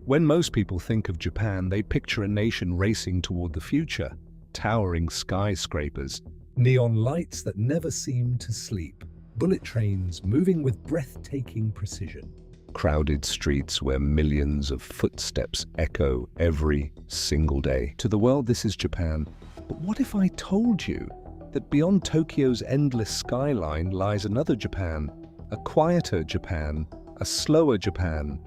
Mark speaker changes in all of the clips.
Speaker 1: When most people think of Japan, they picture a nation racing toward the future, towering skyscrapers, neon lights that never seem to sleep, bullet trains moving with breathtaking precision, crowded streets where millions of footsteps echo every single day. To the world, this is Japan. But what if I told you that beyond Tokyo's endless skyline lies another Japan, a quieter Japan, a slower Japan,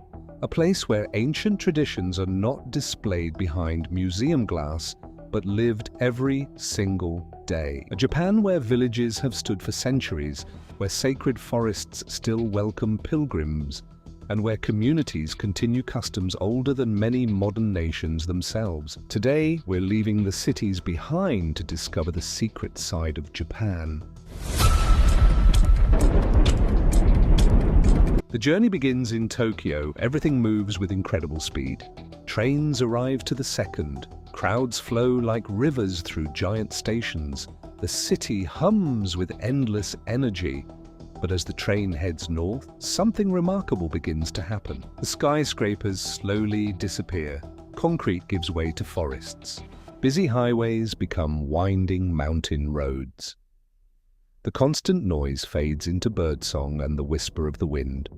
Speaker 1: a place where ancient traditions are not displayed behind museum glass, but lived every single day. A Japan where villages have stood for centuries, where sacred forests still welcome pilgrims, and where communities continue customs older than many modern nations themselves. Today, we're leaving the cities behind to discover the secret side of Japan. The journey begins in Tokyo. Everything moves with incredible speed. Trains arrive to the second. Crowds flow like rivers through giant stations. The city hums with endless energy. But as the train heads north, something remarkable begins to happen. The skyscrapers slowly disappear. Concrete gives way to forests. Busy highways become winding mountain roads. The constant noise fades into birdsong and the whisper of the wind.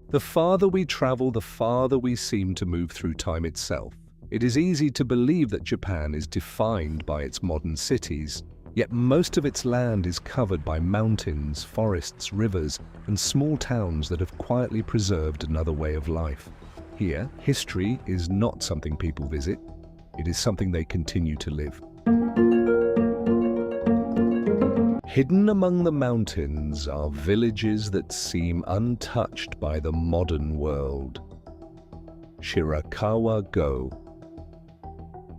Speaker 1: The farther we travel, the farther we seem to move through time itself. It is easy to believe that Japan is defined by its modern cities, yet most of its land is covered by mountains, forests, rivers, and small towns that have quietly preserved another way of life. Here, history is not something people visit, it is something they continue to live. Hidden among the mountains are villages that seem untouched by the modern world. Shirakawa-go,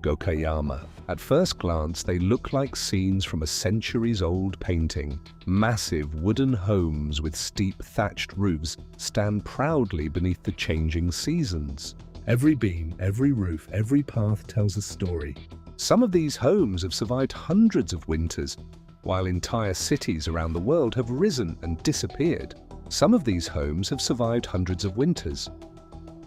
Speaker 1: Gokayama. At first glance, they look like scenes from a centuries-old painting. Massive wooden homes with steep thatched roofs stand proudly beneath the changing seasons. Every beam, every roof, every path tells a story. Some of these homes have survived hundreds of winters, while entire cities around the world have risen and disappeared. Some of these homes have survived hundreds of winters,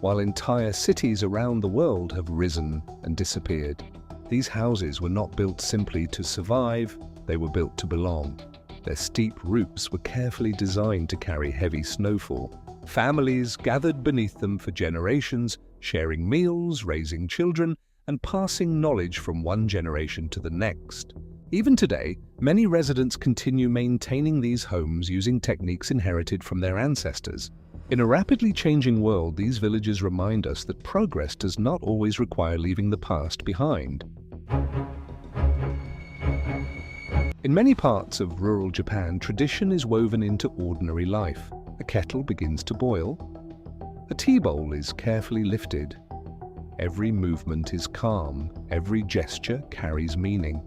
Speaker 1: while entire cities around the world have risen and disappeared. These houses were not built simply to survive, they were built to belong. Their steep roofs were carefully designed to carry heavy snowfall. Families gathered beneath them for generations, sharing meals, raising children, and passing knowledge from one generation to the next. Even today, many residents continue maintaining these homes using techniques inherited from their ancestors. In a rapidly changing world, these villages remind us that progress does not always require leaving the past behind. In many parts of rural Japan, tradition is woven into ordinary life. A kettle begins to boil. A tea bowl is carefully lifted. Every movement is calm. Every gesture carries meaning.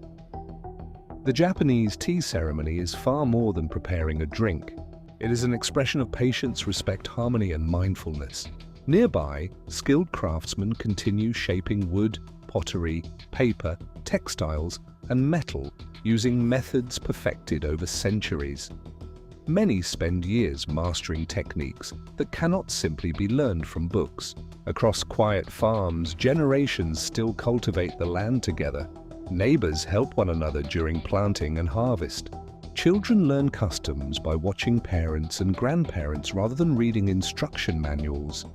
Speaker 1: The Japanese tea ceremony is far more than preparing a drink. It is an expression of patience, respect, harmony, and mindfulness. Nearby, skilled craftsmen continue shaping wood, pottery, paper, textiles, and metal using methods perfected over centuries. Many spend years mastering techniques that cannot simply be learned from books. Across quiet farms, generations still cultivate the land together. Neighbors help one another during planting and harvest. Children learn customs by watching parents and grandparents rather than reading instruction manuals.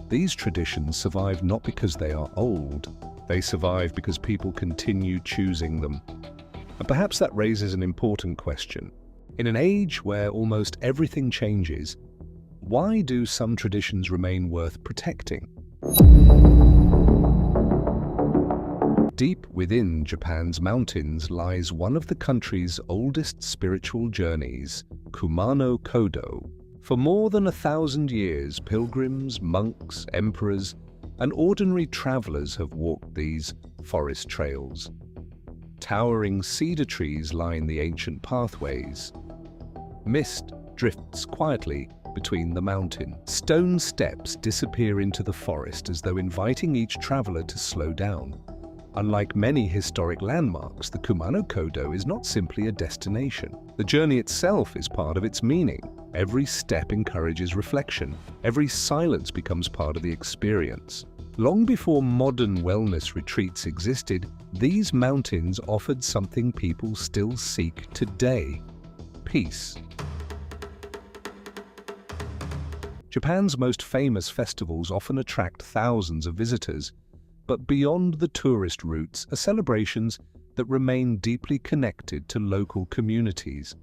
Speaker 1: These traditions survive not because they are old, they survive because people continue choosing them. And perhaps that raises an important question. In an age where almost everything changes, why do some traditions remain worth protecting? Deep within Japan's mountains lies one of the country's oldest spiritual journeys, Kumano-Kodo. For more than 1,000 years, pilgrims, monks, emperors, and ordinary travelers have walked these forest trails. Towering cedar trees line the ancient pathways. Mist drifts quietly between the mountain. Stone steps disappear into the forest as though inviting each traveler to slow down. Unlike many historic landmarks, the Kumano-Kodo is not simply a destination. The journey itself is part of its meaning. Every step encourages reflection. Every silence becomes part of the experience. Long before modern wellness retreats existed, these mountains offered something people still seek today: peace. Japan's most famous festivals often attract thousands of visitors, but beyond the tourist routes are celebrations that remain deeply connected to local communities.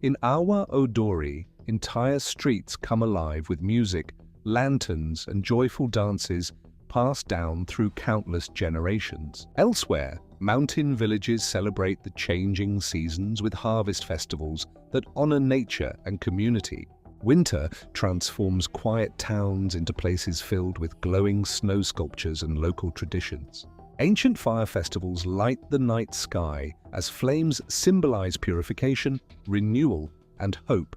Speaker 1: In Awa Odori, entire streets come alive with music, lanterns, and joyful dances passed down through countless generations. Elsewhere, mountain villages celebrate the changing seasons with harvest festivals that honor nature and community. Winter transforms quiet towns into places filled with glowing snow sculptures and local traditions. Ancient fire festivals light the night sky as flames symbolize purification, renewal, and hope.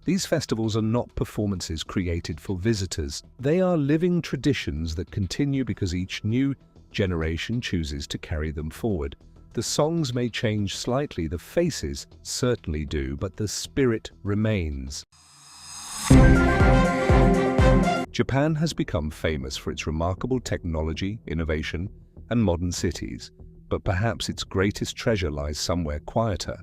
Speaker 1: These festivals are not performances created for visitors. They are living traditions that continue because each new generation chooses to carry them forward. The songs may change slightly, the faces certainly do, but the spirit remains. Japan has become famous for its remarkable technology, innovation, and modern cities, but perhaps its greatest treasure lies somewhere quieter.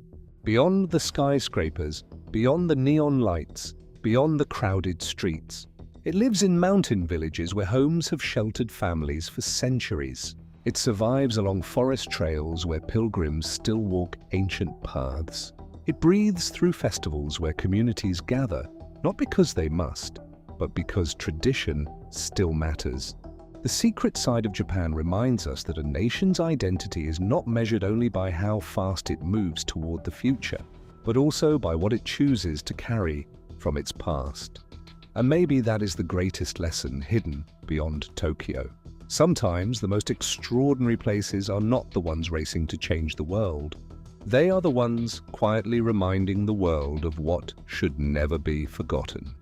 Speaker 1: Beyond the skyscrapers, beyond the neon lights, beyond the crowded streets. It lives in mountain villages where homes have sheltered families for centuries. It survives along forest trails where pilgrims still walk ancient paths. It breathes through festivals where communities gather, not because they must, but because tradition still matters. The secret side of Japan reminds us that a nation's identity is not measured only by how fast it moves toward the future, but also by what it chooses to carry from its past. And maybe that is the greatest lesson hidden beyond Tokyo. Sometimes the most extraordinary places are not the ones racing to change the world. They are the ones quietly reminding the world of what should never be forgotten.